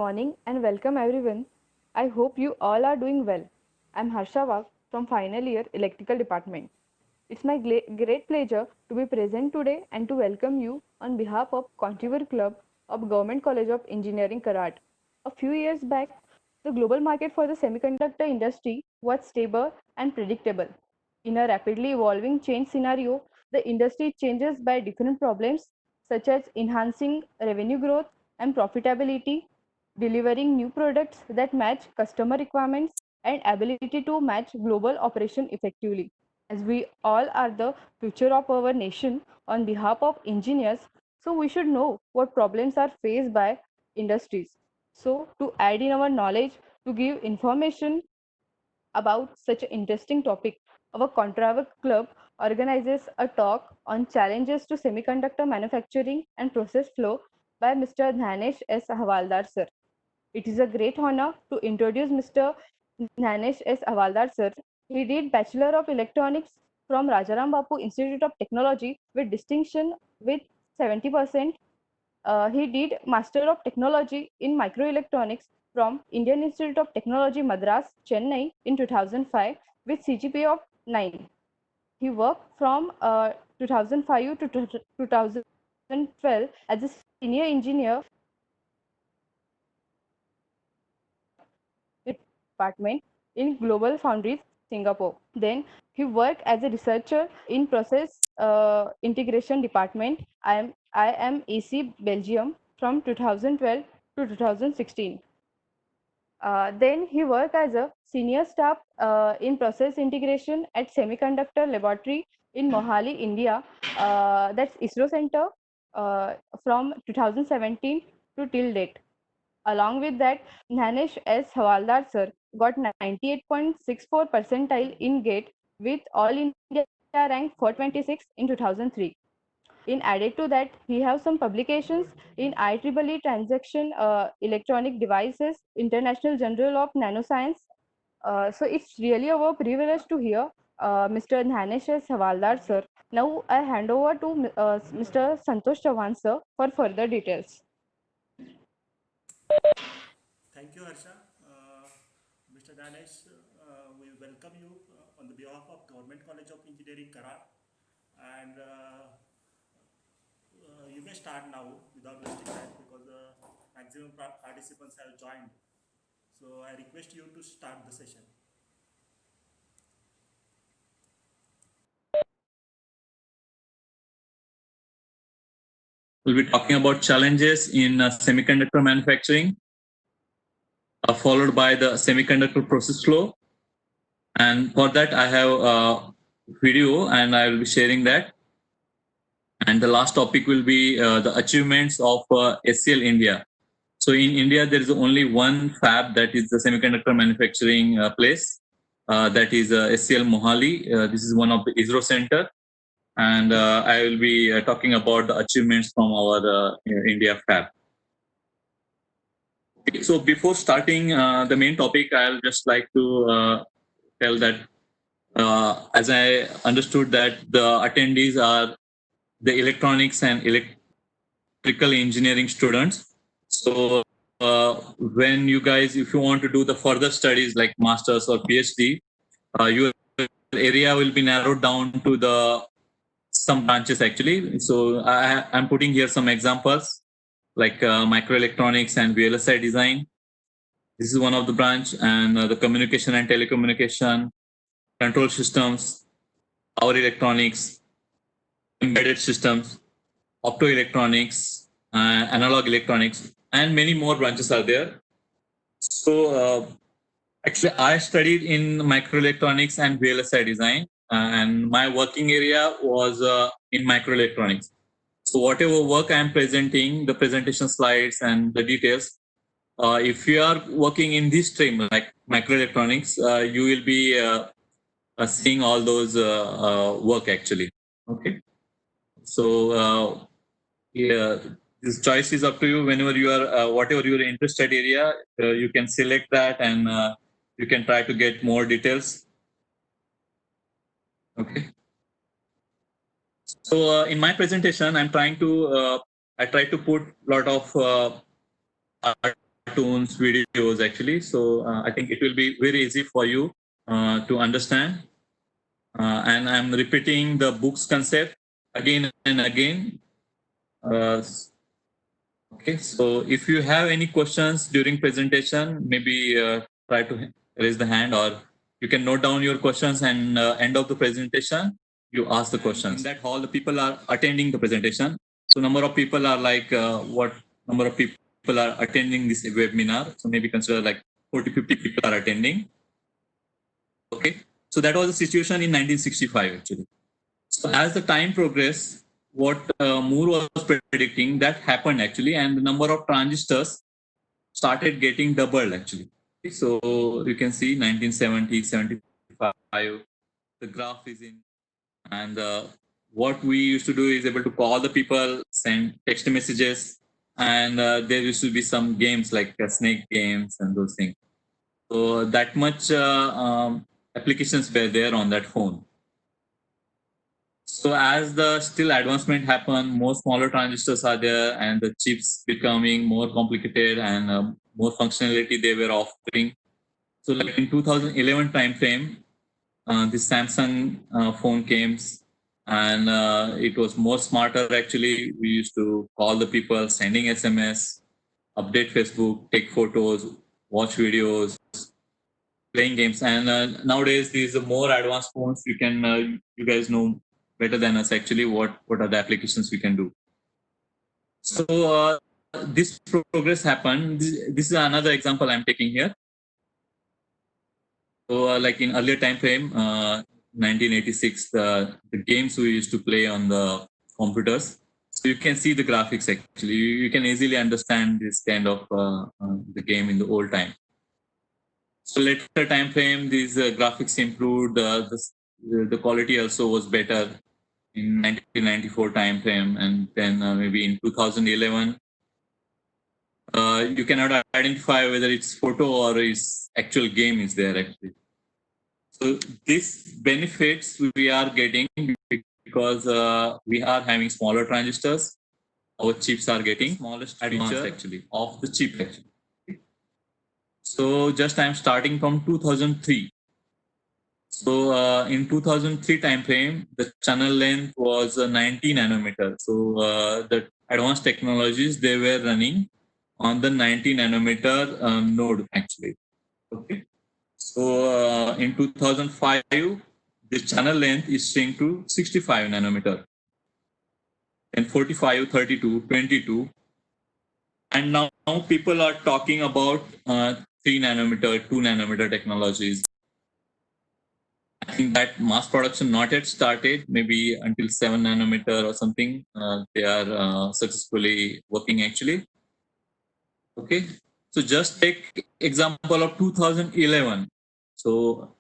Morning and welcome everyone. I hope you all are doing well. I'm Harsha Wag from final year electrical department. It's my great pleasure to be present today and to welcome you on behalf of Contriver Club of Government College of Engineering Karat. A few years back, the global market for the semiconductor industry was stable and predictable. In a rapidly evolving change scenario, the industry changes by different problems such as enhancing revenue growth and profitability, delivering new products that match customer requirements, and ability to match global operation effectively. As we all are the future of our nation on behalf of engineers, so we should know what problems are faced by industries. So to add in our knowledge, to give information about such an interesting topic, our Contraver Club organizes a talk on challenges to semiconductor manufacturing and process flow by Mr. Dhanesh S. Hawaldar sir. It is a great honor to introduce Mr. Dhanesh S. Hawaldar sir. He did Bachelor of Electronics from Rajaram Bapu Institute of Technology with distinction with 70%. He did Master of Technology in Microelectronics from Indian Institute of Technology Madras, Chennai in 2005 with CGPA of 9. He worked from 2005 to 2012 as a senior engineer department in Global Foundries, Singapore. Then he worked as a researcher in Process Integration Department, IMEC Belgium from 2012 to 2016. Then he worked as a senior staff in process integration at Semiconductor Laboratory in Mohali, India. That's ISRO Center from 2017 to till date. Along with that, Dhanesh S. Hawaldar sir got 98.64 percentile in GATE with All India rank 426 in 2003. In added to that, he has some publications in IEEE Transaction Electronic Devices, International Journal of Nanoscience. So it's really our privilege to hear Mr. Dhanesh S. Hawaldar sir. Now I hand over to Mr. Santosh Chavan sir for further details. Thank you, Harsha. Mr. Ganesh, we welcome you on the behalf of Government College of Engineering, Karat. And you may start now without wasting time because the maximum participants have joined. So I request you to start the session. We'll be talking about challenges in semiconductor manufacturing, followed by the semiconductor process flow. And for that, I have a video and I will be sharing that. And the last topic will be the achievements of SCL India. So in India, there is only one fab that is the semiconductor manufacturing place. That is SCL Mohali. This is one of the ISRO center. And I will be talking about the achievements from our India fab. So before starting the main topic, I'll just like to tell that as I understood that the attendees are the electronics and electrical engineering students. So when you guys, if you want to do the further studies like masters or PhD, your area will be narrowed down to the some branches actually. So I'm putting here some examples like microelectronics and VLSI design. This is one of the branch, and the communication and telecommunication, control systems, power electronics, embedded systems, optoelectronics, analog electronics, and many more branches are there. So actually, I studied in microelectronics and VLSI design, and my working area was in microelectronics. So whatever work I am presenting, the presentation slides and the details, if you are working in this stream like microelectronics, you will be seeing all those work actually. Okay. So yeah, this choice is up to you. Whenever you are, whatever your interested area, you can select that and you can try to get more details. Okay. So in my presentation, I'm trying to I try to put a lot of cartoons, videos actually. So I think it will be very easy for you to understand. And I'm repeating the books concept again and again. Uh, okay, so if you have any questions during presentation, maybe try to raise the hand, or you can note down your questions, and end of the presentation you ask the questions. In that hall, the people are attending the presentation. So number of people are like what number of people are attending this webinar. So maybe consider like 40, 50 people are attending. Okay, so that was the situation in 1965 actually. So as the time progressed, what Moore was predicting that happened actually, and the number of transistors started getting doubled actually. So you can see 1970, 75, the graph is in, and what we used to do is able to call the people, send text messages, and there used to be some games like snake games and those things. So that much applications were there on that phone. So as the still advancement happen, more smaller transistors are there, and the chips becoming more complicated, and more functionality they were offering. So like in 2011 time frame, this Samsung phone came, and it was more smarter actually. We used to call the people, sending SMS, update Facebook, take photos, watch videos, playing games. And nowadays these are more advanced phones. You can you guys know better than us actually what are the applications we can do. So this progress happened. This is another example I'm taking here. So like in earlier time frame, 1986, the games we used to play on the computers. So you can see the graphics actually. You can easily understand this kind of the game in the old time. So later time frame, these graphics improved. The quality also was better in 1994 time frame, and then maybe in 2011, you cannot identify whether it's photo or it's actual game is there actually. So this benefits we are getting because we are having smaller transistors. Our chips are getting smallest advanced actually of the chip actually. So just I'm starting from 2003. So in 2003 time frame, the channel length was 90 nanometer. So the advanced technologies they were running on the 90 nanometer node actually. Okay. So in 2005, the channel length is changed to 65 nanometer, and 45, 32, 22, and now people are talking about 3 nanometer, 2 nanometer technologies. I think that mass production not yet started. Maybe until 7 nanometer or something, they are successfully working actually. Okay, so just take example of 2011. So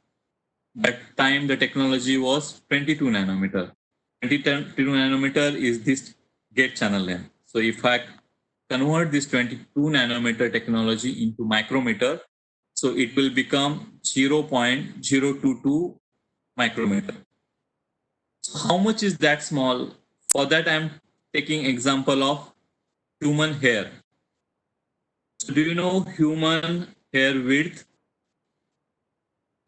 that time the technology was 22 nanometer. 22 nanometer is this gate channel length. So if I convert this 22 nanometer technology into micrometer, so it will become 0.022 micrometer. So how much is that small? For that, I'm taking example of human hair. So do you know human hair width?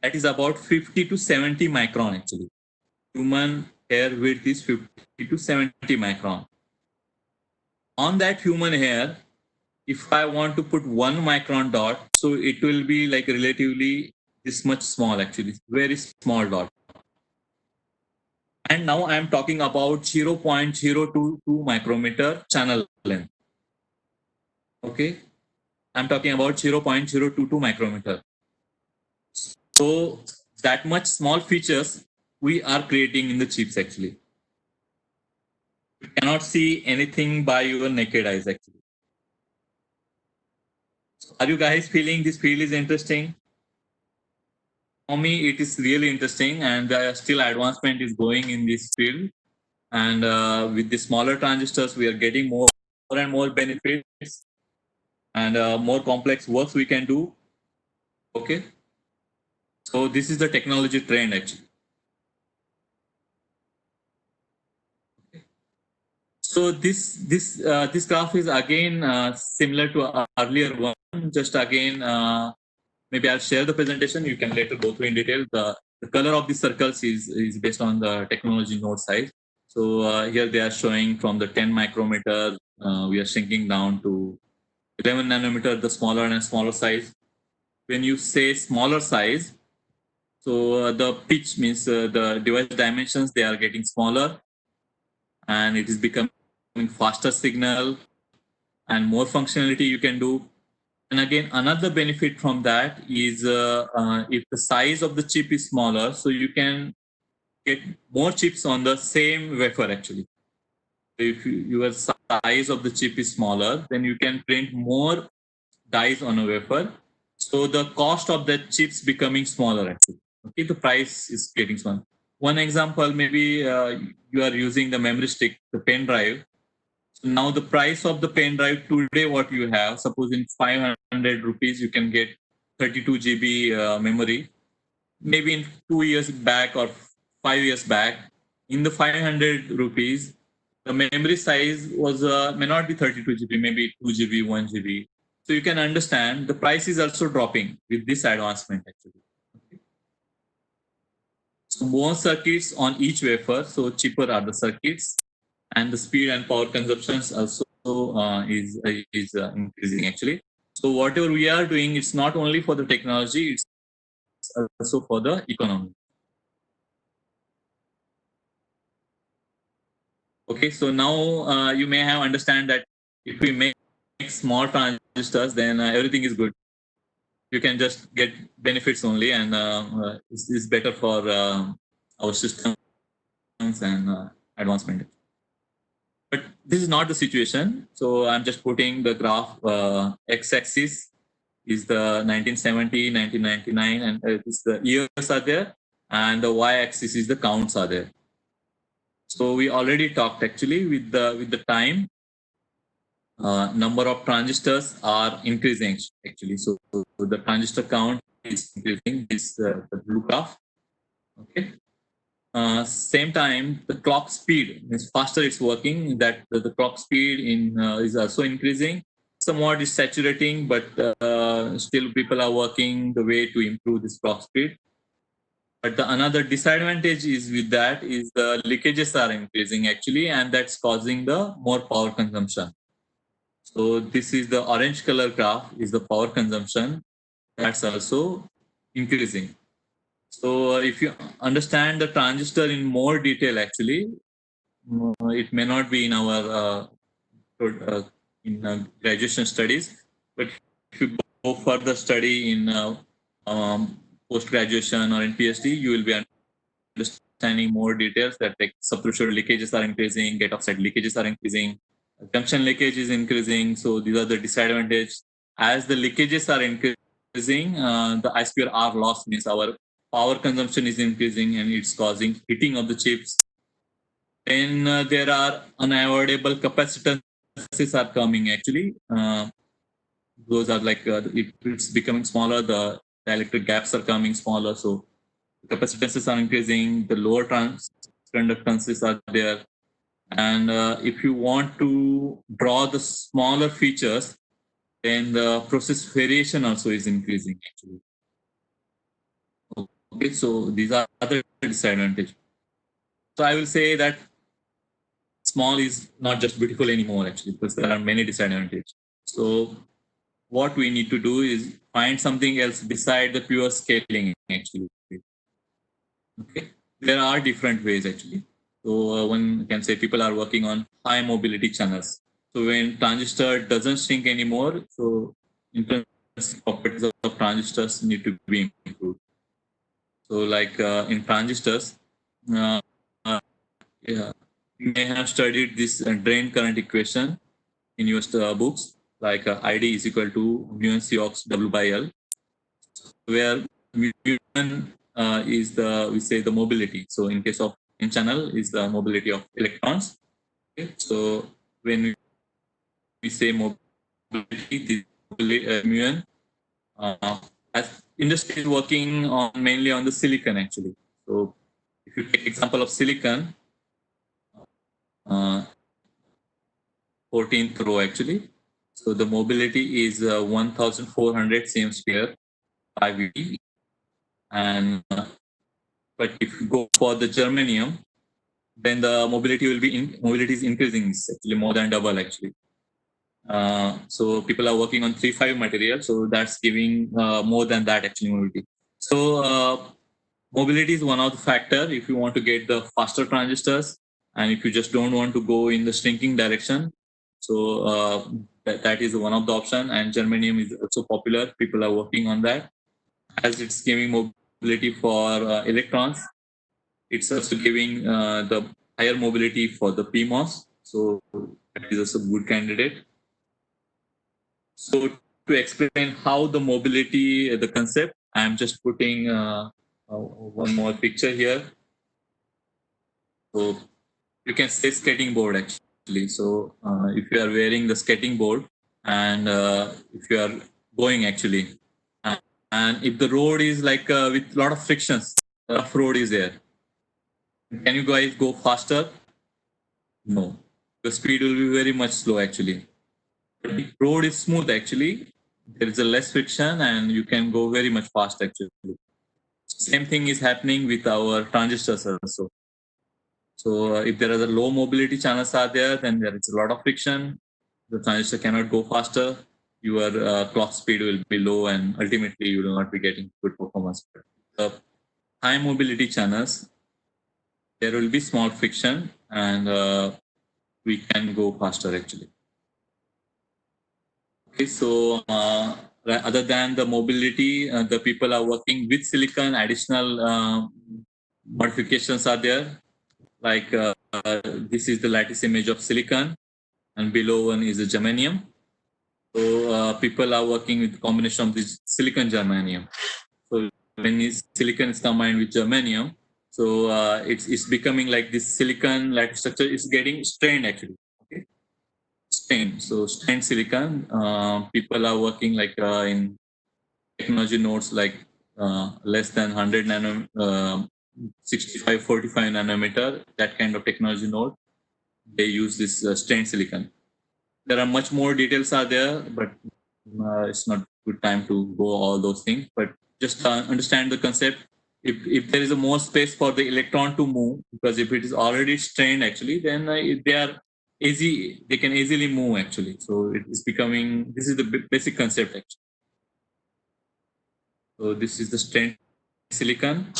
That is about 50 to 70 micron actually. Human hair width is 50 to 70 micron. On that human hair, if I want to put 1 micron dot, so it will be like relatively this much small actually, very small dot. And now I'm talking about 0.022 micrometer channel length. Okay, I'm talking about 0.022 micrometer. So that much small features we are creating in the chips actually. You cannot see anything by your naked eyes actually. Are you guys feeling this field is interesting? For me, it is really interesting, and still advancement is going in this field. And with the smaller transistors, we are getting more and more benefits, and more complex works we can do. Okay, so this is the technology trend actually. So this graph is again similar to our earlier one. Just again, maybe I'll share the presentation. You can later go through in detail. The color of the circles is based on the technology node size. So here they are showing from the 10 micrometer, we are shrinking down to 11 nanometer, the smaller and smaller size. When you say smaller size, so the pitch means the device dimensions, they are getting smaller, and it is becoming faster signal and more functionality you can do. And again, another benefit from that is if the size of the chip is smaller, so you can get more chips on the same wafer actually. If your size of the chip is smaller, then you can print more dies on a wafer. So the cost of that chips becoming smaller actually. Okay, the price is getting smaller. One example, maybe you are using the memory stick, the pen drive. So now the price of the pen drive today, what you have, suppose in 500 rupees, you can get 32 GB memory. Maybe in 2 years back or 5 years back, in the 500 rupees, the memory size was may not be 32 GB, maybe 2 GB, 1 GB. So you can understand the price is also dropping with this advancement actually. Okay. So more circuits on each wafer, so cheaper are the circuits, and the speed and power consumptions also is increasing actually. So whatever we are doing, it's not only for the technology, it's also for the economy. Okay, so now you may have understand that if we make small transistors, then everything is good. You can just get benefits only, and it's better for our systems and advancement. But this is not the situation. So I'm just putting the graph. X-axis is the 1970, 1999, and this the years are there, and the y-axis is the counts are there. So we already talked actually with the time. Number of transistors are increasing actually. So the transistor count is increasing. This the blue graph. Okay. Same time, the clock speed is faster. It's working. That the clock speed in is also increasing. Somewhat is saturating, but still people are working the way to improve this clock speed. But the another disadvantage is with that is the leakages are increasing actually, and that's causing the more power consumption. So this is the orange color graph is the power consumption that's also increasing. So if you understand the transistor in more detail, actually, it may not be in our graduation studies, but if you go further study in post graduation or in PhD, you will be understanding more details that like subthreshold leakages are increasing, gate oxide leakages are increasing, junction leakage is increasing. So these are the disadvantages. As the leakages are increasing, the I square R loss means our power consumption is increasing and it's causing heating of the chips. Then there are unavoidable capacitances are coming actually. Those are like it's becoming smaller, the dielectric gaps are coming smaller. So capacitances are increasing, the lower conductances are there. And if you want to draw the smaller features, then the process variation also is increasing actually. Okay, so these are other disadvantages. So I will say that small is not just beautiful anymore actually, because there are many disadvantages. So what we need to do is find something else beside the pure scaling actually. Okay, there are different ways actually. So one can say people are working on high mobility channels. So when transistor doesn't shrink anymore, so intrinsic properties of transistors need to be improved. So like in transistors, uh, uh, yeah, you may have studied this drain current equation in your books, like ID is equal to mu and C ox W by L, where mu is the, we say the mobility. So in case of n channel is the mobility of electrons. Okay? So when we say mobility, the mu n, as industry is working on mainly on the silicon actually. So if you take example of silicon, uh, 14th row actually. So the mobility is 1400 cm square 5 and but if you go for the germanium, then the mobility will be mobility is increasing. It's actually more than double actually. So people are working on 3.5 material, so that's giving more than that actually mobility. So mobility is one of the factor if you want to get the faster transistors, and if you just don't want to go in the shrinking direction. So that is one of the option, and germanium is also popular. People are working on that as it's giving mobility for electrons. It's also giving the higher mobility for the PMOS. So that is also a good candidate. So to explain how the mobility, the concept, I'm just putting one more picture here. So you can say skating board actually. So if you are wearing the skating board and if you are going actually, and if the road is like with a lot of frictions, rough road is there. Can you guys go faster? No. The speed will be very much slow actually. But if road is smooth actually, there is a less friction and you can go very much fast actually. Same thing is happening with our transistors also. So if there are the low mobility channels are there, then there is a lot of friction. The transistor cannot go faster. Your clock speed will be low, and ultimately you will not be getting good performance. The high mobility channels, there will be small friction, and we can go faster actually. Okay, so other than the mobility, the people are working with silicon. Additional modifications are there. Like this is the lattice image of silicon, and below one is a germanium. So people are working with combination of this silicon germanium. So when silicon is combined with germanium, so it's becoming like this silicon lattice structure is getting strained actually. Okay, strained. So strained silicon. People are working like in technology nodes like less than 100 nano, 65, 45 nanometer. That kind of technology node. They use this strained silicon. There are much more details are there, but it's not good time to go all those things. But just understand the concept. If there is a more space for the electron to move, because if it is already strained actually, then they are easy. They can easily move actually. So it is becoming. This is the basic concept actually. So this is the strained silicon.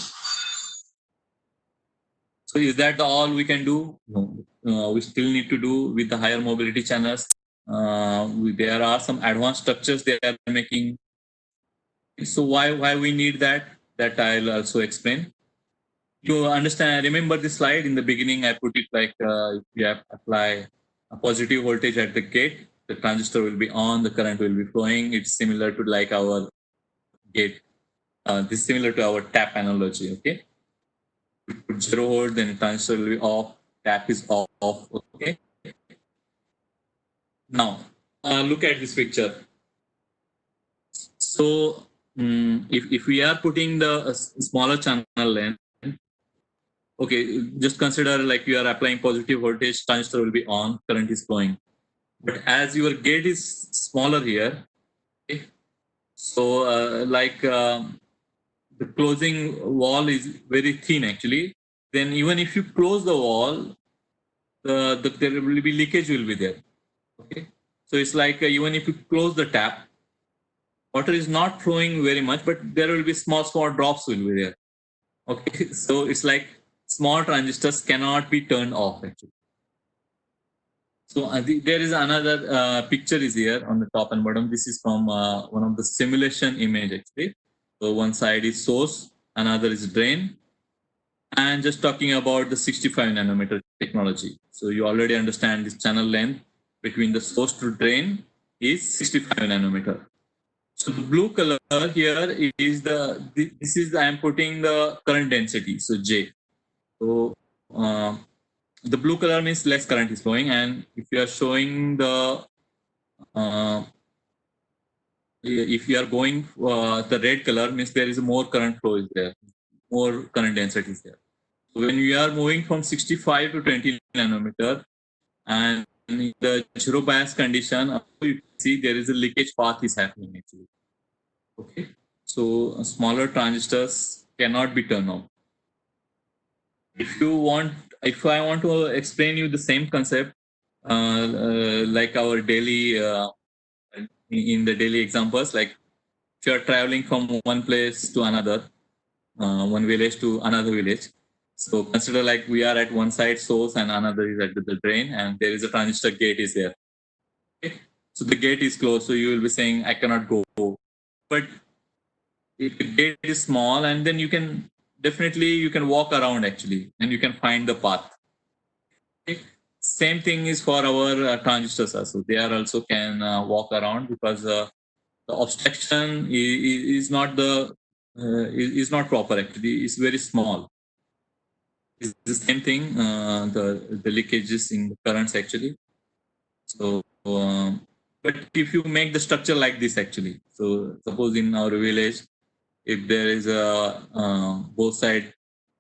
So is that all we can do? No. We still need to do with the higher mobility channels. There are some advanced structures they are making. So why we need that? That I'll also explain. To understand, remember this slide in the beginning. I put it like if you apply a positive voltage at the gate, the transistor will be on, the current will be flowing. It's similar to like our gate. This is similar to our tap analogy. Okay. Put 0 volt, then transistor will be off, tap is off. Okay. Now, look at this picture. So, if we are putting the smaller channel length, okay, just consider like you are applying positive voltage, transistor will be on, current is flowing. But as your gate is smaller here, okay, so the closing wall is very thin actually. Then even if you close the wall, there will be leakage will be there. Okay, so it's like even if you close the tap, water is not flowing very much, but there will be small drops will be there. Okay, so it's like small transistors cannot be turned off actually. So there is another picture is here on the top and bottom. This is from one of the simulation image actually. So one side is source, another is drain, and just talking about the 65 nanometer technology. So you already understand this channel length between the source to drain is 65 nanometer. So the blue color here is this is I am putting the current density, so J. So the blue color means less current is flowing, and if you are showing the if you are going the red color means there is more current flow is there, more current density is there. So when we are moving from 65 to 20 nanometer, and in the zero bias condition, you can see there is a leakage path is happening actually. Okay, so smaller transistors cannot be turned off. If I want to explain you the same concept, like our daily, in the daily examples, like if you are traveling from one place to another, one village to another village. So consider like we are at one side source and another is at the drain, and there is a transistor gate is there. Okay? So the gate is closed, so you will be saying I cannot go. But if the gate is small, and then you can walk around actually, and you can find the path. Okay? Same thing is for our transistors also. They are also can walk around because the obstruction is not is not proper actually. It's very small. It's the same thing. The leakages in the currents actually. So, but if you make the structure like this actually, so suppose in our village, if there is a both side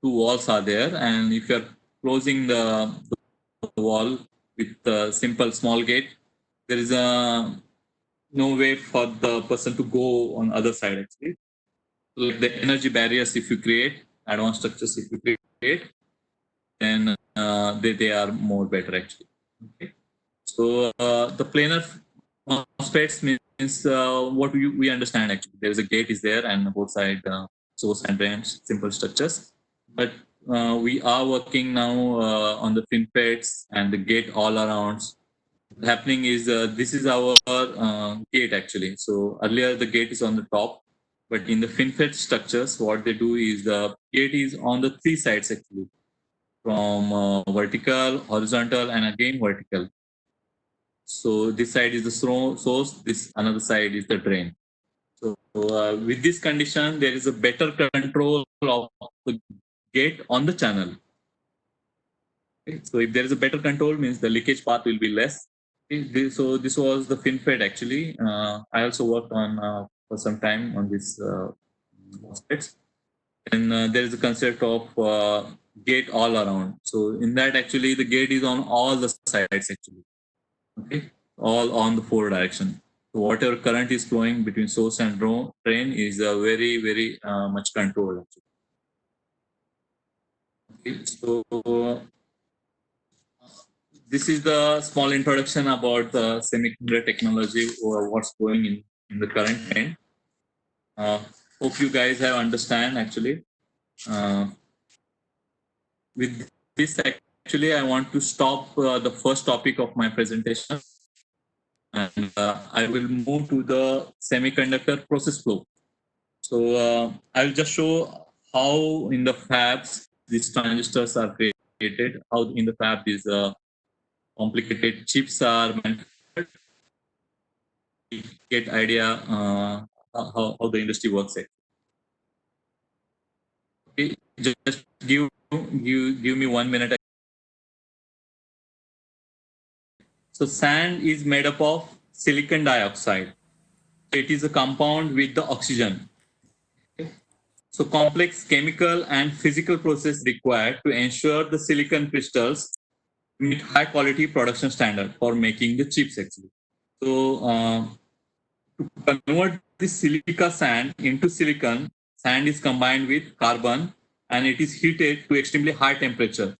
two walls are there, and if you're closing the wall with a simple small gate, there is a no way for the person to go on other side actually. Like the energy barriers, if you create advanced structures, if you create, then they are more better actually. Okay. So the planar MOSFETs means what we understand actually. There is a gate is there and both side source and drain simple structures. But we are working now on the FinFETs and the gate all arounds. Happening is this is our gate actually. So earlier the gate is on the top, but in the FinFET structures, what they do is the gate is on the three sides actually, from vertical, horizontal, and again vertical. So this side is the source, this another side is the drain. So with this condition, there is a better control of the gate on the channel. Okay? So if there is a better control, means the leakage path will be less. Okay? So this was the FinFET actually. I also worked on for some time on this aspects. And there is a concept of gate all around. So in that actually the gate is on all the sides actually. Okay, all on the four direction. So whatever current is flowing between source and drain is very much controlled. Okay, so this is the small introduction about the semiconductor technology or what's going in the current trend. Hope you guys have understand actually. With this actually, I want to stop the first topic of my presentation, and I will move to the semiconductor process flow. So I'll just show how in the fabs these transistors are created, how in the fab these complicated chips are manufactured. Get idea how the industry works. Okay, just give me 1 minute. So sand is made up of silicon dioxide. It is a compound with the oxygen. Okay. So complex chemical and physical process required to ensure the silicon crystals meet high quality production standard for making the chips actually. So to convert this silica sand into silicon, sand is combined with carbon and it is heated to extremely high temperature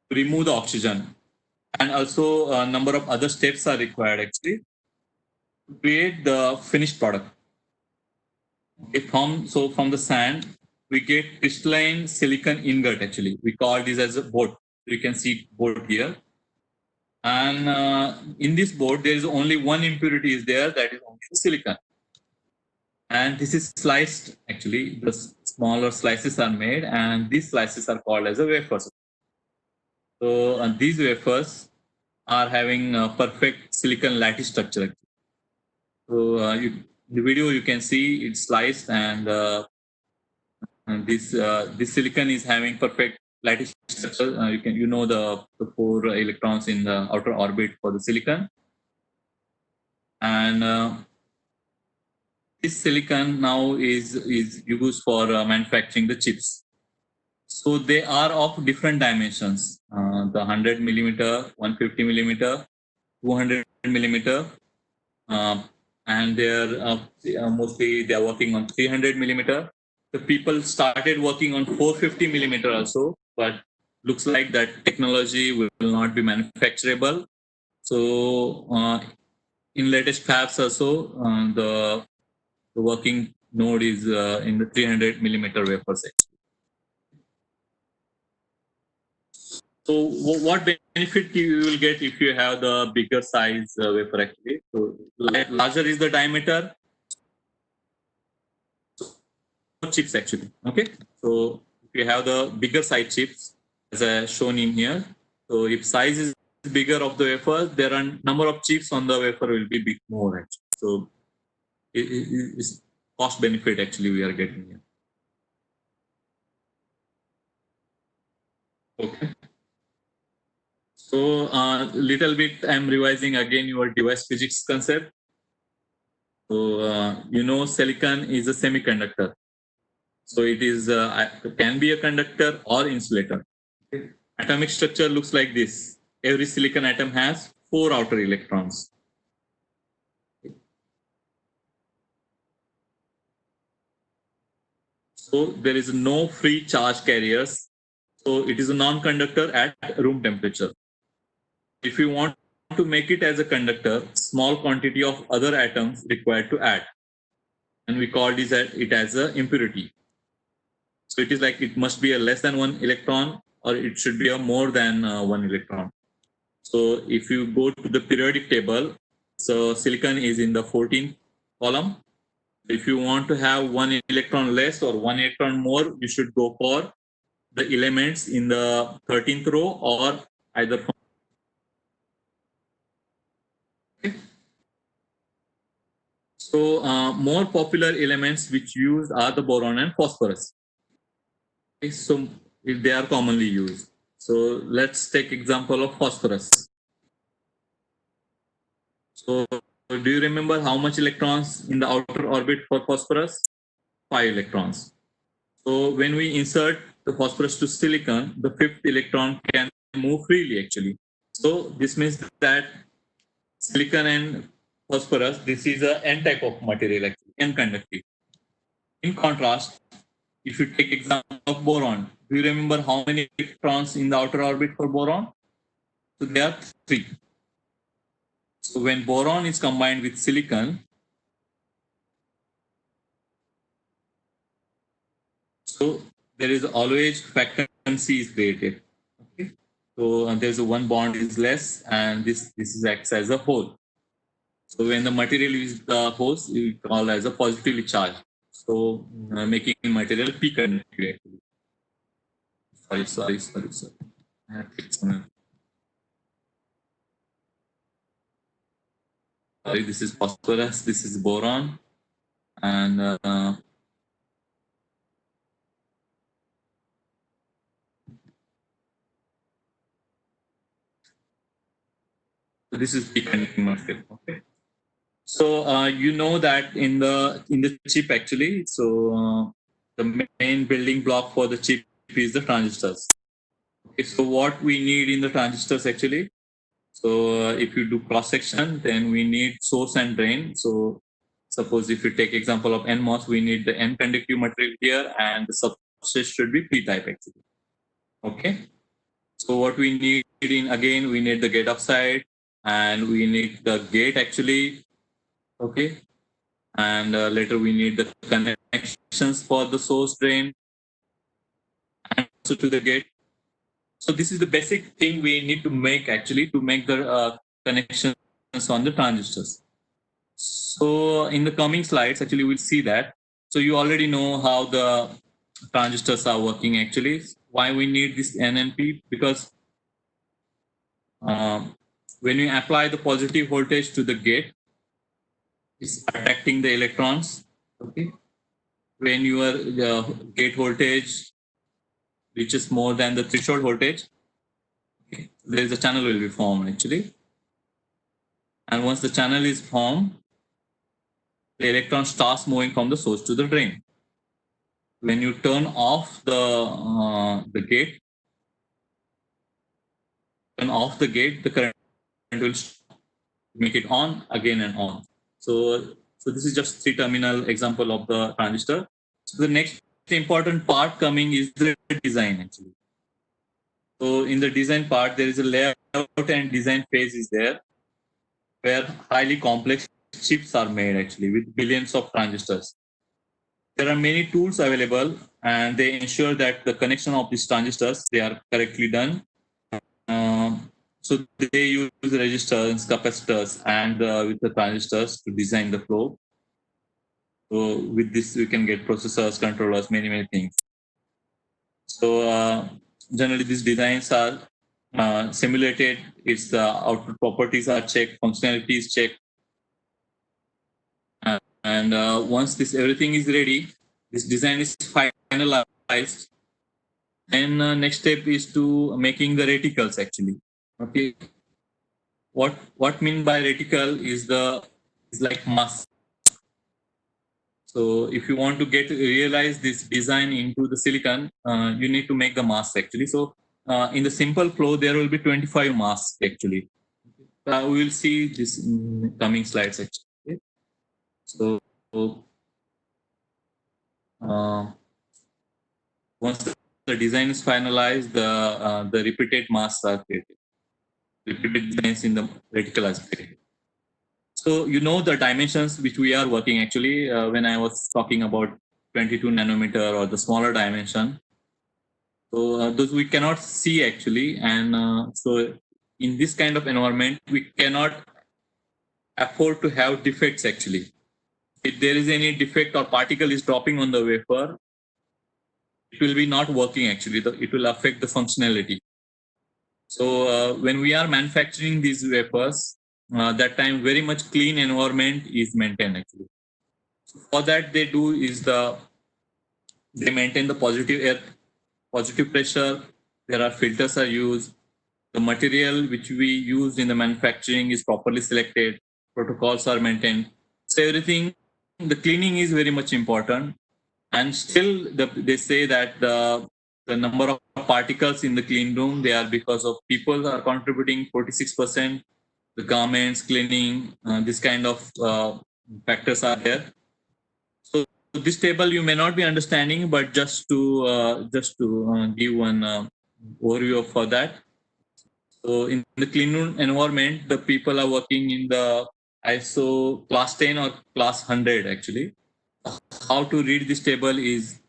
to remove the oxygen. And also a number of other steps are required actually to create the finished product. Okay, from the sand, we get crystalline silicon ingot actually. We call this as a boat. You can see boat here. And in this boat, there is only one impurity is there, that is only the silicon. And this is sliced actually. The smaller slices are made, and these slices are called as a wafers. So these wafers are having a perfect silicon lattice structure. So the video you can see it's sliced, and this silicon is having perfect lattice structure. You know the four electrons in the outer orbit for the silicon, and this silicon now is used for manufacturing the chips. So they are of different dimensions. The 100 millimeter, 150 millimeter, 200 millimeter, and mostly they are working on 300 millimeter. The people started working on 450 millimeter also, but looks like that technology will not be manufacturable. So in latest fabs also, the working node is in the 300 millimeter wafer size. So what benefit you will get if you have the bigger size wafer actually? So larger is the diameter, chips actually. Okay, so if you have the bigger size chips as shown in here, so if size is bigger of the wafer, there are number of chips on the wafer will be big more actually. So it's cost benefit actually we are getting here. Okay. So little bit I'm revising again your device physics concept. So you know silicon is a semiconductor. So it is can be a conductor or insulator. Okay. Atomic structure looks like this. Every silicon atom has 4 outer electrons. So there is no free charge carriers. So it is a non-conductor at room temperature. If you want to make it as a conductor, small quantity of other atoms required to add. And we call this it as a impurity. So it is like it must be a less than 1 electron or it should be a more than 1 electron. So if you go to the periodic table, so silicon is in the 14th column. If you want to have 1 electron less or 1 electron more, you should go for the elements in the 13th row or either from. So more popular elements which use are the boron and phosphorus. Okay, so if they are commonly used. So let's take example of phosphorus. So do you remember how much electrons in the outer orbit for phosphorus? 5 electrons. So when we insert the phosphorus to silicon, the 5th electron can move freely actually. So this means that silicon and phosphorus, this is a N type of material actually, N conductive. In contrast, if you take example of boron, do you remember how many electrons in the outer orbit for boron? So there are 3. So when boron is combined with silicon, so there is always factor C is created. Okay. So there's a one bond is less, and this is acts as a hole. So when the material is the host, we call as a positively charged. So making material p conductive actually. Sorry. I have clicked somewhere. Sorry, this is phosphorus, this is boron, and this is p conducting material. Okay. So you know that in the chip actually, so the main building block for the chip is the transistors. Okay, so what we need in the transistors actually, so if you do cross section, then we need source and drain. So suppose if you take example of NMOS, we need the N conductive material here, and the substrate should be P type actually. Okay. So what we need in again, we need the gate oxide, and we need the gate actually. Okay. And later we need the connections for the source drain and also to the gate. So this is the basic thing we need to make actually to make the connections on the transistors. So in the coming slides, actually we'll see that. So you already know how the transistors are working actually. Why we need this N and P? Because when you apply the positive voltage to the gate, it's attracting the electrons. Okay. When your gate voltage reaches more than the threshold voltage, okay, there is a channel will be formed actually. And once the channel is formed, the electron starts moving from the source to the drain. When you turn off the gate, the current will stop. make it on, again and on. So this is just 3-terminal example of the transistor. So the next important part coming is the design actually. So in the design part, there is a layout and design phase is there, where highly complex chips are made actually with billions of transistors. There are many tools available, and they ensure that the connection of these transistors they are correctly done. So they use resistors, capacitors, and with the transistors to design the flow. So with this, we can get processors, controllers, many things. So generally, these designs are simulated. Its output properties are checked, functionality is checked, and once this everything is ready, this design is finalized. And next step is to making the reticles actually. Okay, what mean by reticle is like mask. So if you want to realize this design into the silicon, you need to make the mask actually. So in the simple flow, there will be 25 masks actually. We will see this in coming slides actually. Okay? So once the design is finalized, the repeated masks are created. Repeated designs in the reticle aspect. So you know the dimensions which we are working actually when I was talking about 22 nanometer or the smaller dimension. So those we cannot see actually, and so in this kind of environment we cannot afford to have defects actually. If there is any defect or particle is dropping on the wafer, it will be not working actually. It will affect the functionality. So when we are manufacturing these wafers, that time very much clean environment is maintained actually. So for that they do is they maintain the positive air, positive pressure. There are filters are used. The material which we use in the manufacturing is properly selected. Protocols are maintained. So everything, the cleaning is very much important. And still, they say that the number of particles in the clean room they are because of people are contributing 46%. The garments, cleaning, this kind of factors are there. So this table you may not be understanding, but just to give one overview for that. So in the clean room environment, the people are working in the ISO class 10 or class 100 actually. How to read this table is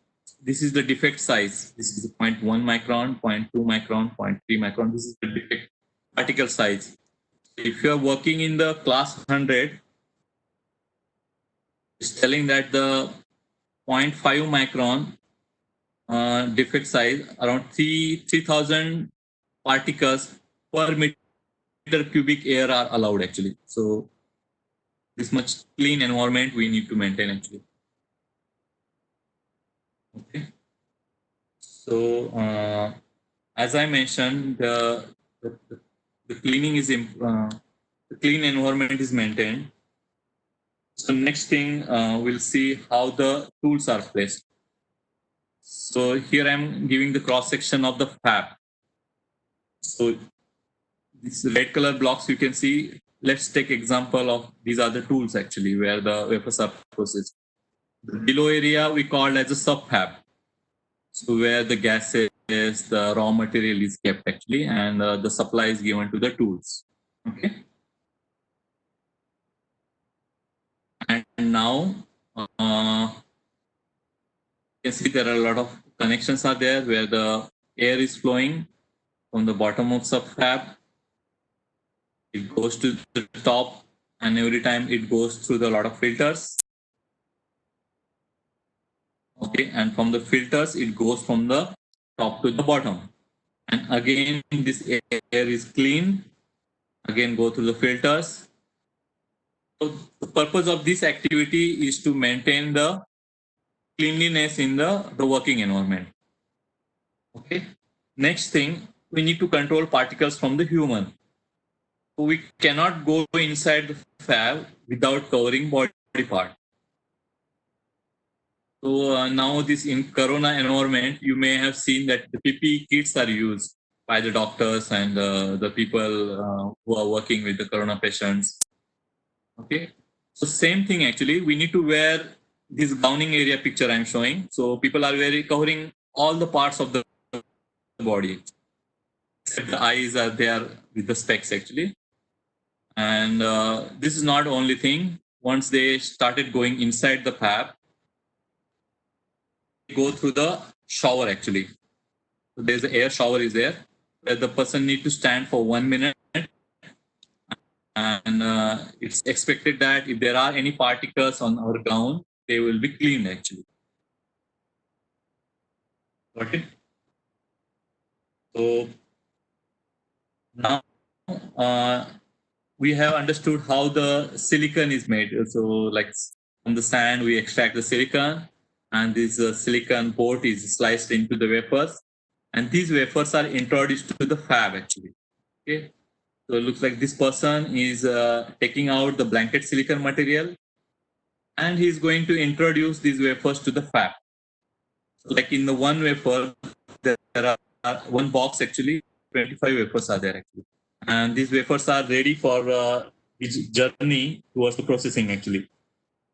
this is the defect size. This is 0.1 micron, 0.2 micron, 0.3 micron. This is the defect particle size. If you are working in the class 100, it's telling that the 0.5 micron defect size around 3,000 particles per meter cubic air are allowed actually. So this much clean environment we need to maintain actually. Okay. So as I mentioned, the cleaning is the clean environment is maintained. So next thing we'll see how the tools are placed. So here I'm giving the cross section of the fab. So these red color blocks you can see. Let's take example of these are the tools actually where the wafers are processed. The below area we call as a sub fab. So where the gases, the raw material is kept actually, and the supply is given to the tools. Okay. And now you can see there are a lot of connections are there where the air is flowing from the bottom of sub fab. It goes to the top, and every time it goes through the lot of filters. Okay, and from the filters it goes from the top to the bottom, and again this air is clean, again go through the filters. So the purpose of this activity is to maintain the cleanliness in the working environment. Okay, next thing we need to control particles from the human. So we cannot go inside the fab without covering body part. So now this in corona environment, you may have seen that the PPE kits are used by the doctors and the people who are working with the corona patients. Okay, so same thing actually. We need to wear this gowning area picture I'm showing. So people are covering all the parts of the body, except the eyes are there with the specs actually. And this is not only thing. Once they started going inside the fab, they go through the shower actually. So there's an air shower is there where the person need to stand for 1 minute, and it's expected that if there are any particles on our gown, they will be cleaned actually. Got it? So now we have understood how the silicon is made. So like from the sand, we extract the silicon, and this silicon port is sliced into the wafers, and these wafers are introduced to the fab actually. Okay, so it looks like this person is taking out the blanket silicon material, and he's going to introduce these wafers to the fab. So like in the one wafer, there are one box actually, 25 wafers are there actually, and these wafers are ready for its journey towards the processing actually.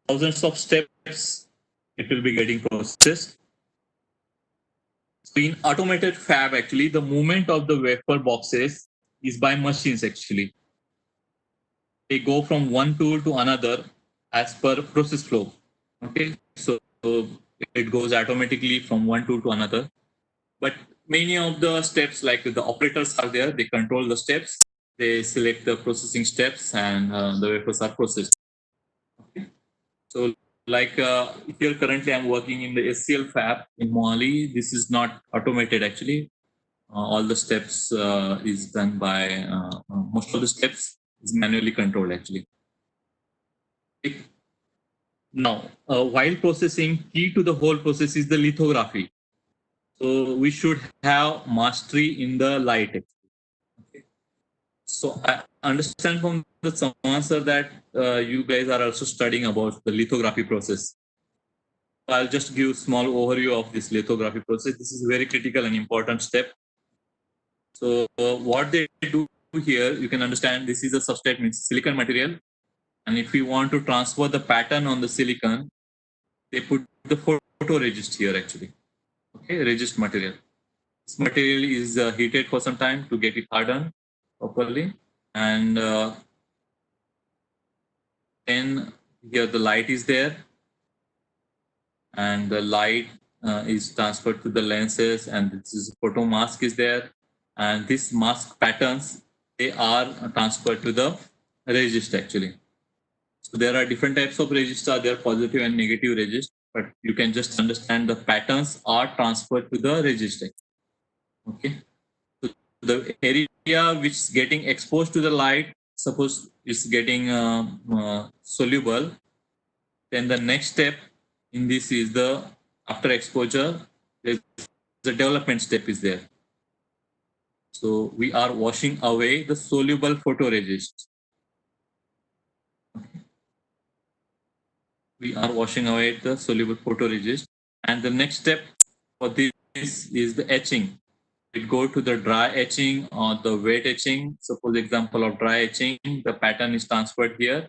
Thousands of steps it will be getting processed. So in automated fab actually, the movement of the wafer boxes is by machines actually. They go from one tool to another as per process flow. Okay, so it goes automatically from one tool to another. But many of the steps, like the operators are there, they control the steps, they select the processing steps, and the wafers are processed. Okay. So like here currently I'm working in the SCL fab in Mohali. This is not automated actually. All the steps is done by most of the steps is manually controlled actually. Now, while processing, key to the whole process is the lithography. So we should have mastery in the light. Okay. So I understand from the answer that you guys are also studying about the lithography process. I'll just give a small overview of this lithography process. This is a very critical and important step. So what they do here, you can understand this is a substrate, means silicon material. And if we want to transfer the pattern on the silicon, they put the photoresist here actually. Okay, resist material. This material is heated for some time to get it hardened properly. And then here the light is there, and the light is transferred to the lenses, and this is photo mask is there, and this mask patterns, they are transferred to the resist actually. So there are different types of resist, are there positive and negative resist, but you can just understand the patterns are transferred to the resist. Okay, so the area which is getting exposed to the light, suppose is getting soluble, then the next step in this is the after exposure, the development step is there. So we are washing away the soluble photoresist. We are washing away the soluble photoresist, and the next step for this is the etching. It go to the dry etching or the wet etching. Suppose example of dry etching, the pattern is transferred here,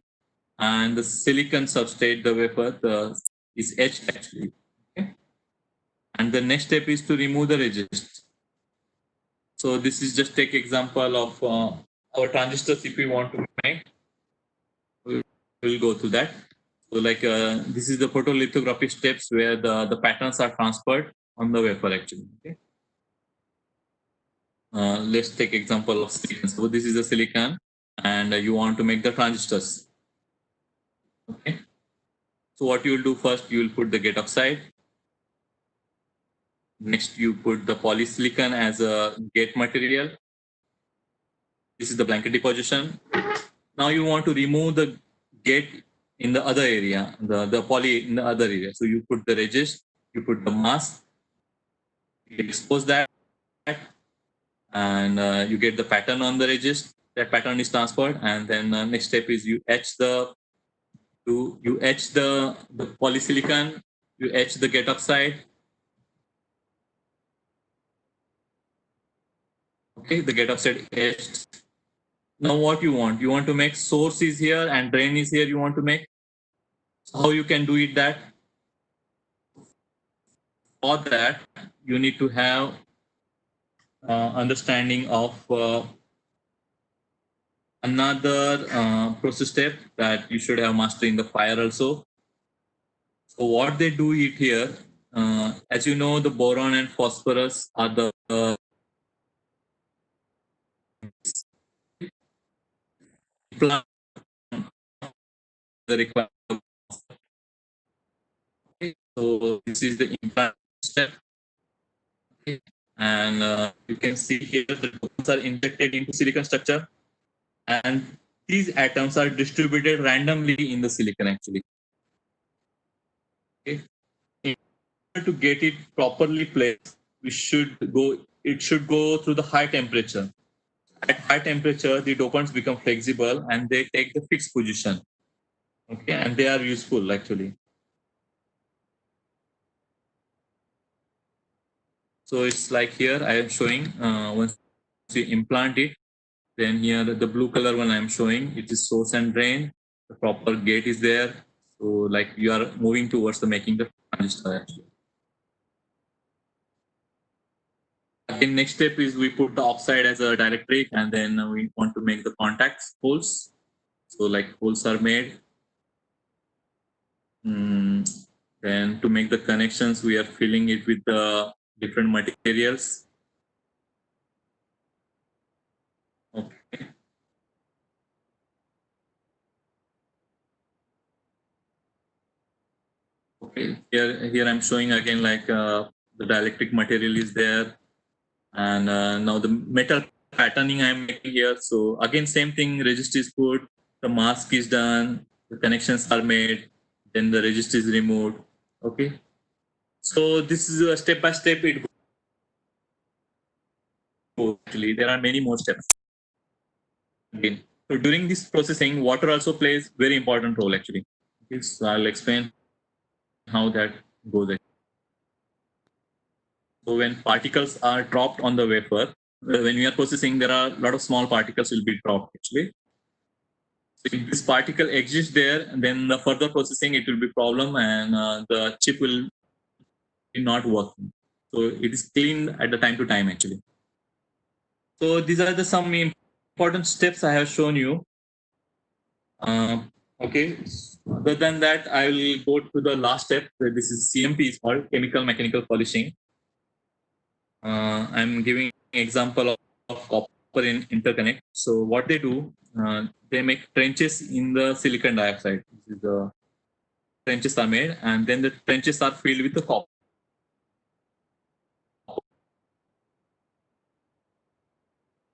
and the silicon substrate, the wafer, is etched actually. Okay? And the next step is to remove the resist. So this is just take example of our transistors. If we want to make, we will go through that. So like this is the photolithography steps where the patterns are transferred on the wafer actually. Okay. Let's take example of silicon. So this is the silicon, and you want to make the transistors. Okay. So what you will do first, you will put the gate oxide. Next, you put the polysilicon as a gate material. This is the blanket deposition. Now you want to remove the gate in the other area, the poly in the other area. So you put the resist, you put the mask, you expose that, and you get the pattern on the resist. That pattern is transferred, and then next step is you etch the polysilicon, you etch the gate oxide. Okay, the gate oxide etched. Now what you want? You want to make source is here and drain is here. You want to make. How you can do it that? For that, you need to have understanding of another process step that you should have mastered in the fire also. So what they do it here, as you know, the boron and phosphorus are the plant the required. Okay. So this is the implant step. Okay. And you can see here the tokens are injected into silicon structure, and these atoms are distributed randomly in the silicon actually. Okay. In order to get it properly placed, we should go. It should go through the high temperature. At high temperature, the dopants become flexible and they take the fixed position. Okay, and they are useful actually. So it's like here I am showing once you implant it, then here the blue color one I am showing, it is source and drain. The proper gate is there. So like you are moving towards the making the transistor actually. Again, next step is we put the oxide as a dielectric and then we want to make the contacts holes. So like holes are made. Then to make the connections, we are filling it with the different materials. Okay. Okay. Here I'm showing again like the dielectric material is there, and now the metal patterning I'm making here. So again, same thing. Resist is put, the mask is done, the connections are made, then the resist is removed. Okay. So this is a step by step. It goes. Actually, there are many more steps. Again. So during this processing, water also plays very important role actually. Okay, so I'll explain how that goes. So when particles are dropped on the wafer, when we are processing, there are a lot of small particles will be dropped actually. So if this particle exists there, then the further processing it will be problem and the chip will be not working. So it is cleaned at the time to time actually. So these are the some important steps I have shown you. Okay. Other than that, I will go to the last step. This is CMP, is called chemical mechanical polishing. I'm giving example of copper in interconnect. So what they do, they make trenches in the silicon dioxide. This is the trenches are made, and then the trenches are filled with the copper.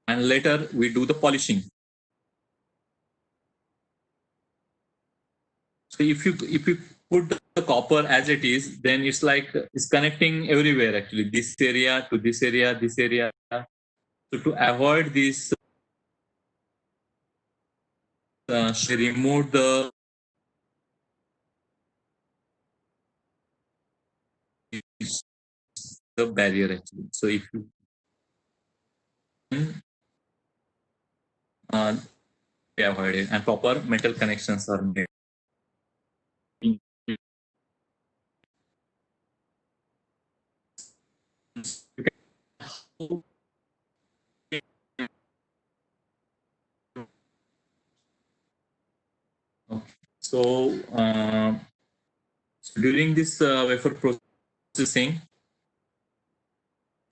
And later we do the polishing. So if you put the copper as it is, then it's like it's connecting everywhere actually. This area to this area, this area. So to avoid this, she removed the barrier actually. So if you avoid it and proper metal connections are made. So during this wafer processing,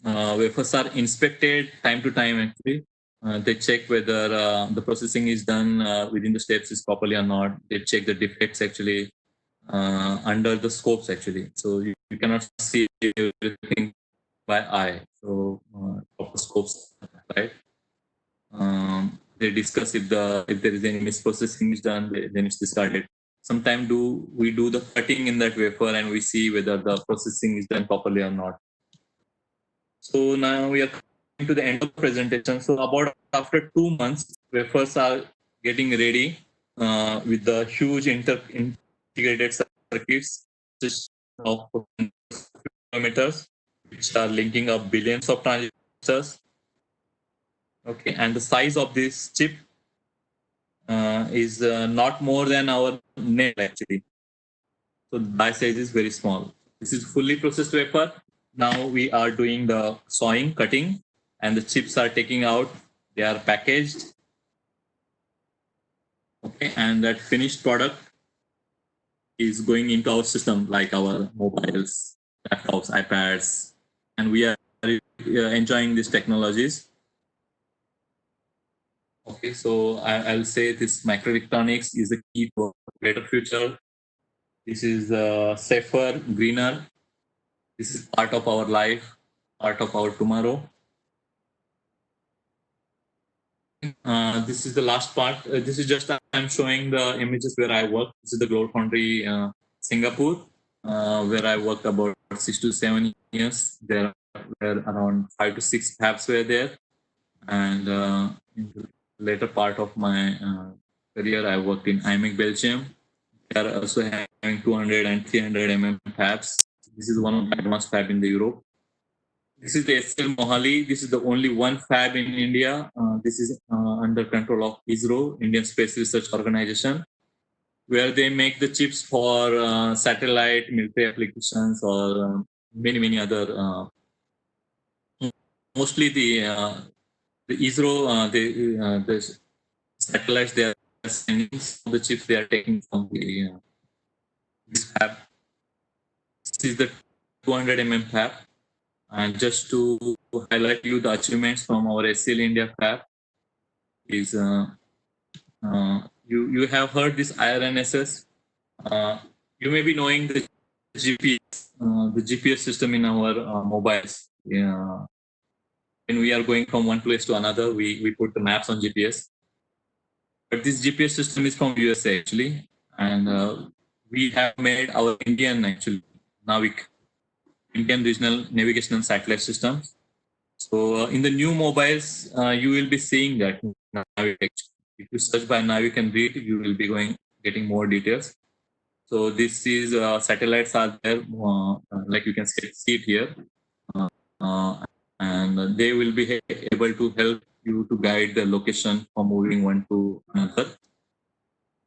wafers are inspected time to time actually. They check whether the processing is done within the steps is properly or not. They check the defects actually under the scopes actually. So you cannot see everything by eye. So proper scopes, right? They discuss if there is any misprocessing is done, then it's discarded. Sometimes we do the cutting in that wafer and we see whether the processing is done properly or not. So now we are coming to the end of the presentation. So about after 2 months, wafers are getting ready with the huge integrated circuits of kilometers, which are linking up billions of transistors. Okay, and the size of this chip is not more than our nail actually. So the die size is very small. This is fully processed wafer. Now we are doing the sawing, cutting, and the chips are taking out. They are packaged. Okay, and that finished product is going into our system like our mobiles, laptops, iPads, and we are enjoying these technologies. Okay, so I'll say this microelectronics is the key to a better future. This is safer, greener. This is part of our life, part of our tomorrow. This is the last part. This is just I'm showing the images where I work. This is the Globe Foundry, Singapore, where I worked about 6 to 7 years. There were around 5 to 6 fabs were there, and in the later part of my career, I worked in IMEC Belgium. They are also having 200 and 300 fabs. This is one of the advanced fab in the Europe. This is the SL Mohali. This is the only one fab in India. This is under control of ISRO, Indian Space Research Organization, where they make the chips for satellite, military applications, or many other. Mostly the ISRO, the satellites they are sending, the chips they are taking from the this fab. This is the 200 fab. And just to highlight you the achievements from our SCL India fab is you have heard this IRNSS. You may be knowing the GPS system in our mobiles. Yeah. When we are going from one place to another, we put the maps on GPS. But this GPS system is from USA actually, and we have made our Indian actually Navik, Indian regional navigation satellite systems. So in the new mobiles, you will be seeing that Navik. If you search by Navik and read, you will be getting more details. So this is satellites are there, like you can see it here, uh, and they will be able to help you to guide the location from moving one to another.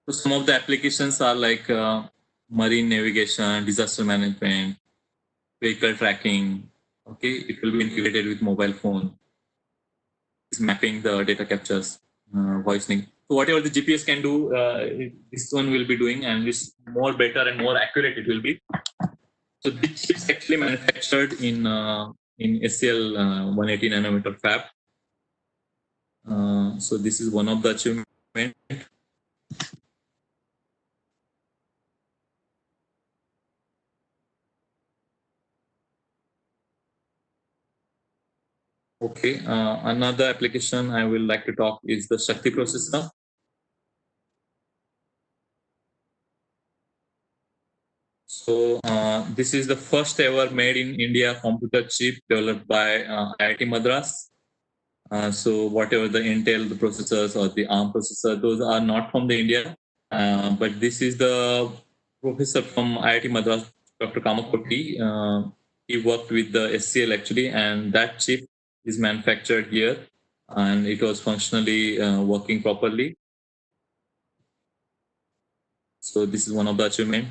So some of the applications are like marine navigation, disaster management, vehicle tracking. Okay, it will be integrated with mobile phone. It's mapping the data captures, voice link. So whatever the GPS can do, this one will be doing, and it's more better and more accurate it will be. So this chips actually manufactured in SCL 180 nanometer fab. So this is one of the achievement. Okay, another application I will like to talk is the Shakti processor. So this is the first ever made in India computer chip developed by IIT Madras. So whatever the Intel the processors or the ARM processor, those are not from the India. But this is the professor from IIT Madras, Dr. Kamakoti. He worked with the SCL actually, and that chip is manufactured here, and it was functionally working properly. So this is one of the achievement.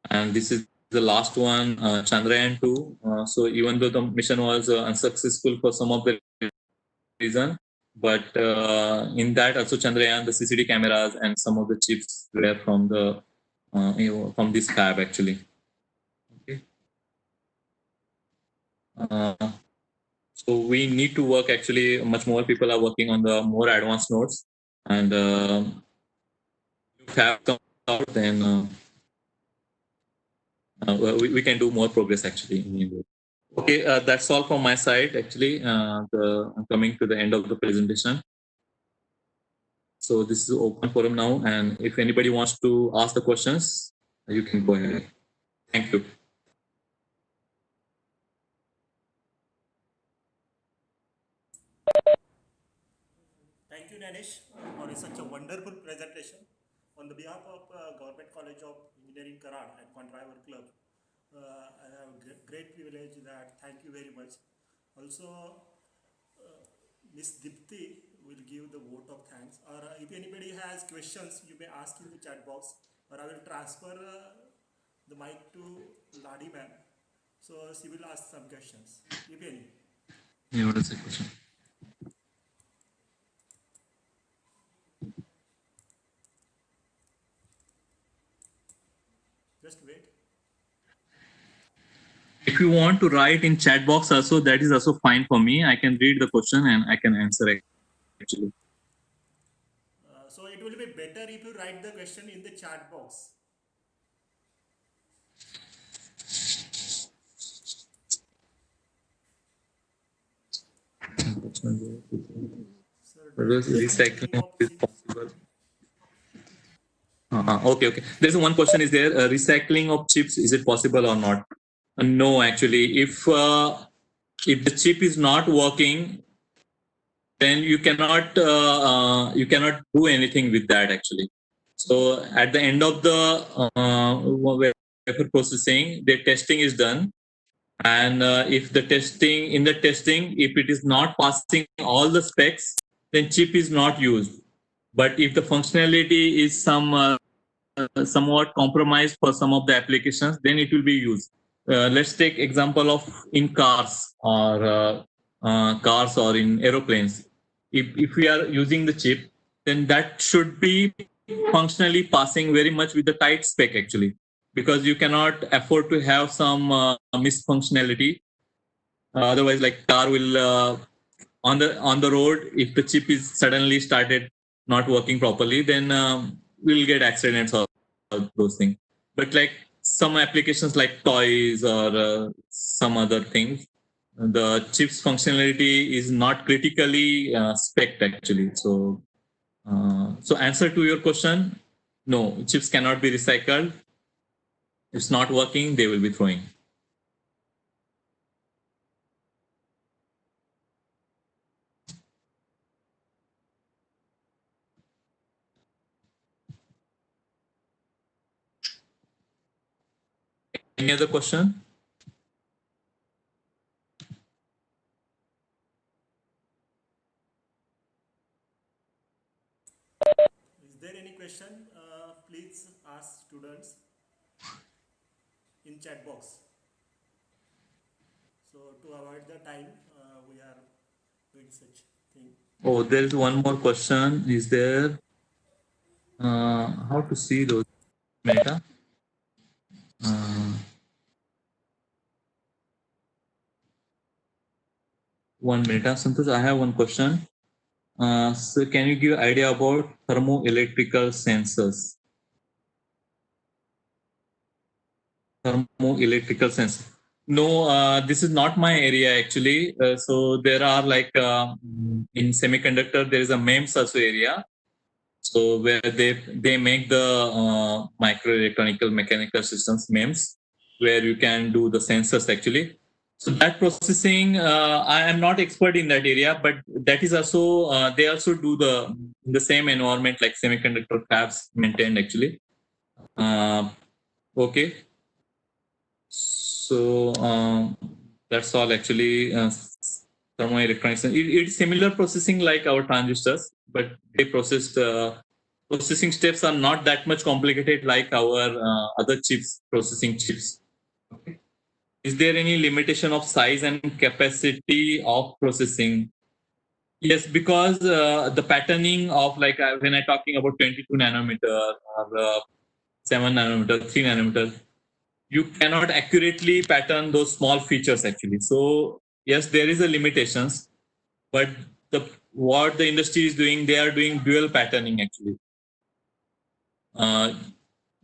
And this is the last one, Chandrayaan 2. So even though the mission was unsuccessful for some of the reason, but in that also Chandrayaan, the CCD cameras and some of the chips were from the from this fab actually. Okay. So we need to work actually. Much more people are working on the more advanced nodes, and have come out, then we can do more progress actually in India. Okay, that's all from my side actually. I'm coming to the end of the presentation. So this is open forum now, and if anybody wants to ask the questions, you can go ahead. Thank you. Thank you, Danish, for such a wonderful presentation. On the behalf of Government College of Engineering Karad and Contriver Club, I have a great privilege that thank you very much Also, Miss Dipti will give the vote of thanks. Or if anybody has questions, you may ask in the chat box, or I will transfer the mic to Ladi ma'am. So she will ask some questions, if any. Yeah, what is the question? Just wait. If you want to write in chat box also, that is also fine for me. I can read the question and I can answer it actually. So it will be better if you write the question in the chat box. Sir, Whether recycling recycling of is chips. possible. Okay. There's one question is there. Recycling of chips, is it possible or not? No, actually. If the chip is not working, then you cannot do anything with that actually. So at the end of the wafer processing, the testing is done, and if the testing, if it is not passing all the specs, then chip is not used. But if the functionality is somewhat compromised for some of the applications, then it will be used. Let's take example of in cars or in aeroplanes. If we are using the chip, then that should be functionally passing very much with the tight spec actually, because you cannot afford to have some misfunctionality. Otherwise, like car will on the road, if the chip is suddenly started not working properly, then we'll get accidents or those things. But like some applications like toys or some other things, the chip's functionality is not critically spec actually. So answer to your question, no, chips cannot be recycled. If it's not working, they will be throwing. Any other question? Is there any question? Please ask students in chat box. So to avoid the time, we are doing such thing. Oh, there is one more question. Is there how to see those meta? One minute. Santosh, I have one question. So can you give idea about thermoelectrical sensors? Thermoelectrical sensors. No, this is not my area actually. So there are like in semiconductor, there is a MEMS also area. So where they make the microelectronical mechanical systems MEMS, where you can do the sensors actually. So that processing, I am not expert in that area, but that is also they also do the same environment like semiconductor fabs maintained actually. Okay, so that's all actually. Thermoelectronics. It's similar processing like our transistors, but they processing steps are not that much complicated like our other chips processing chips. Okay. Is there any limitation of size and capacity of processing? Yes, because the patterning of like when I'm talking about 22 nanometer or 7 nanometer, 3 nanometer, you cannot accurately pattern those small features actually. So yes, there is a limitations, but what the industry is doing, they are doing dual patterning actually.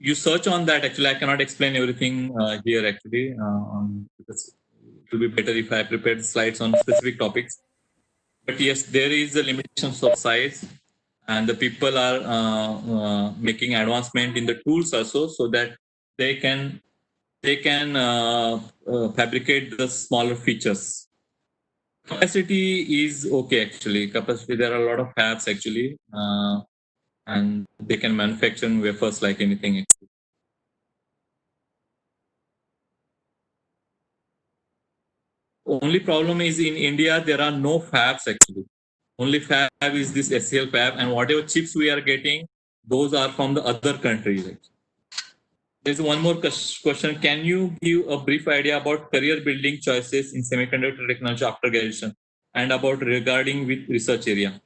You search on that actually. I cannot explain everything here actually, because it will be better if I prepared slides on specific topics. But yes, there is a limitations of size, and the people are making advancement in the tools also, so that they can fabricate the smaller features. Capacity is okay actually. Capacity, there are a lot of fabs actually, and they can manufacture wafers like anything. Actually. only problem is in India there are no fabs actually. Only fab is this SCL fab, and whatever chips we are getting, those are from the other countries. There's one more question. Can you give a brief idea about career building choices in semiconductor technology after graduation and about regarding with research area?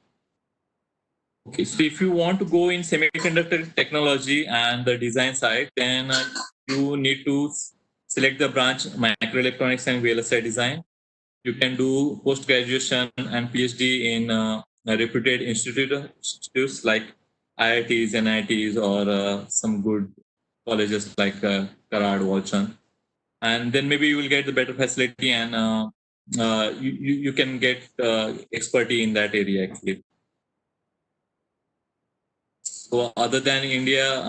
Okay, so if you want to go in semiconductor technology and the design side, then you need to select the branch microelectronics and VLSI design. You can do post graduation and PhD in reputed institutes like IITs, NITs, or some good colleges like Karad, Walchand, and then maybe you will get the better facility and you can get expertise in that area actually. So other than India,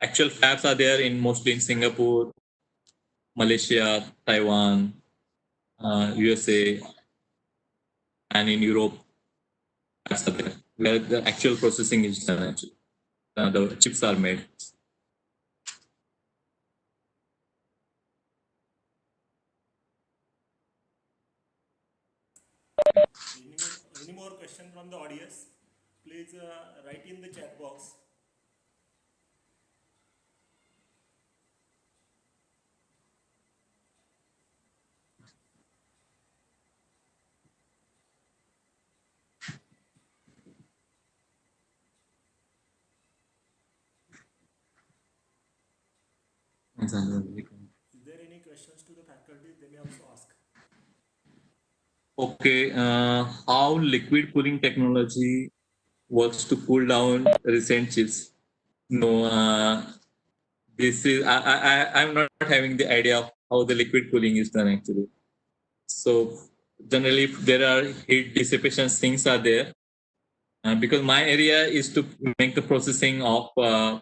actual fabs are there in mostly in Singapore, Malaysia, Taiwan, USA, and in Europe. Fabs are there where the actual processing is done. Actually, the chips are made. Any more question from the audience? Please write in the chat box. Is there any questions to the faculty? They may also ask. Okay, how liquid cooling technology works to cool down recent chips? No, this is I'm not having the idea of how the liquid cooling is done actually. So generally, if there are heat dissipation things are there, because my area is to make the processing of uh,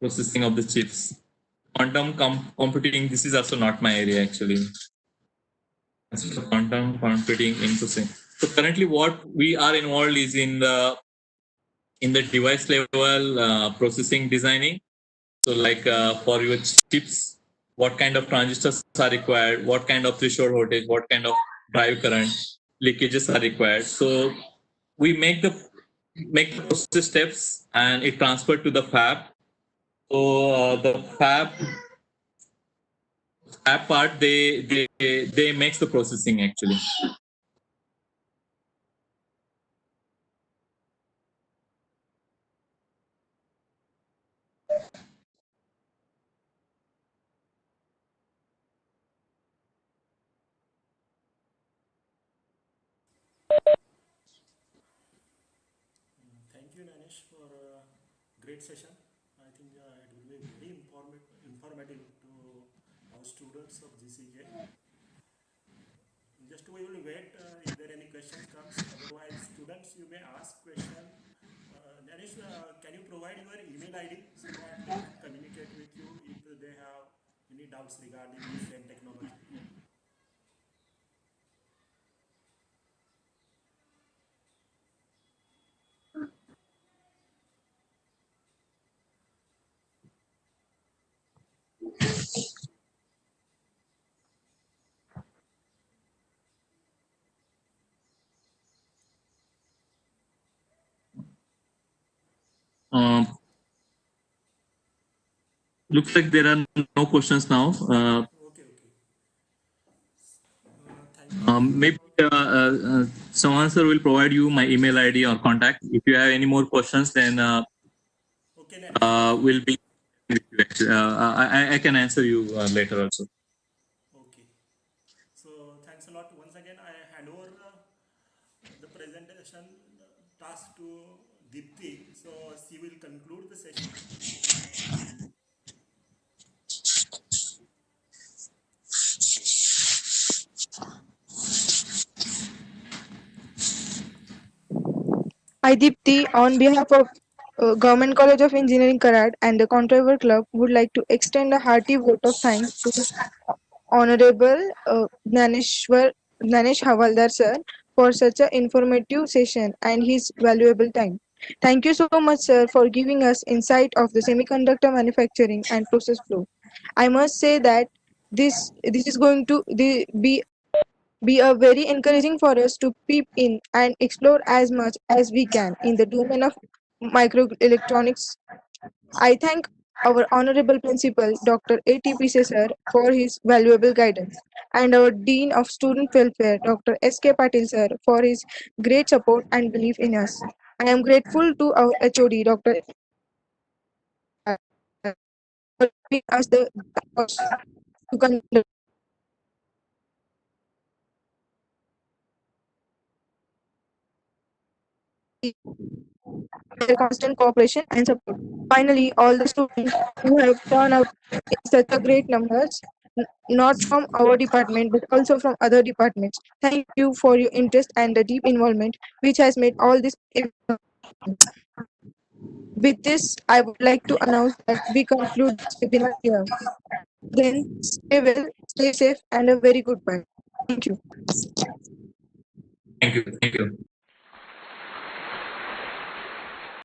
the chips. Quantum computing, this is also not my area actually. So quantum computing into so currently what we are involved is in the device level processing designing. So like for your chips, what kind of transistors are required, what kind of threshold voltage, what kind of drive current leakages are required. So we make the process steps and it transferred to the fab. So the fab part they makes the processing actually. Thank you, Nanish, for a great session. I think it will be very informative to our students of GCK. Just we will wait if there any questions comes. Otherwise, students, you may ask question. Nanish, can you provide your email ID so that they can communicate with you if they have any doubts regarding the same technology? Looks like there are no questions now. Okay, okay. Thank you. Maybe someone sir will provide you my email ID or contact. If you have any more questions, then Okay, Nanish. we'll be with you. Actually, I can answer you later also. Okay. So thanks a lot. Once again, I hand over the presentation task to Deepti. So she will conclude the session. I, Deepti, on behalf of Government College of Engineering Karad and the Controver Club, would like to extend a hearty vote of thanks to Honorable Gnanesh Havaldar sir for such an informative session and his valuable time. Thank you so much, sir, for giving us insight of the semiconductor manufacturing and process flow. I must say that this is going to be a very encouraging for us to peep in and explore as much as we can in the domain of microelectronics. I thank our honorable principal, Dr. A.T. Pise sir, for his valuable guidance, and our Dean of Student Welfare, Dr. S.K. Patil sir, for his great support and belief in us. I am grateful to our HOD, Dr. for giving us the to conduct their constant cooperation and support. Finally, all the students who have turned out in such a great numbers, not from our department but also from other departments. Thank you for your interest and the deep involvement which has made all this event. With this, I would like to announce that we conclude this webinar here. Then stay well, stay safe, and a very goodbye. Thank you. Thank you. Thank you.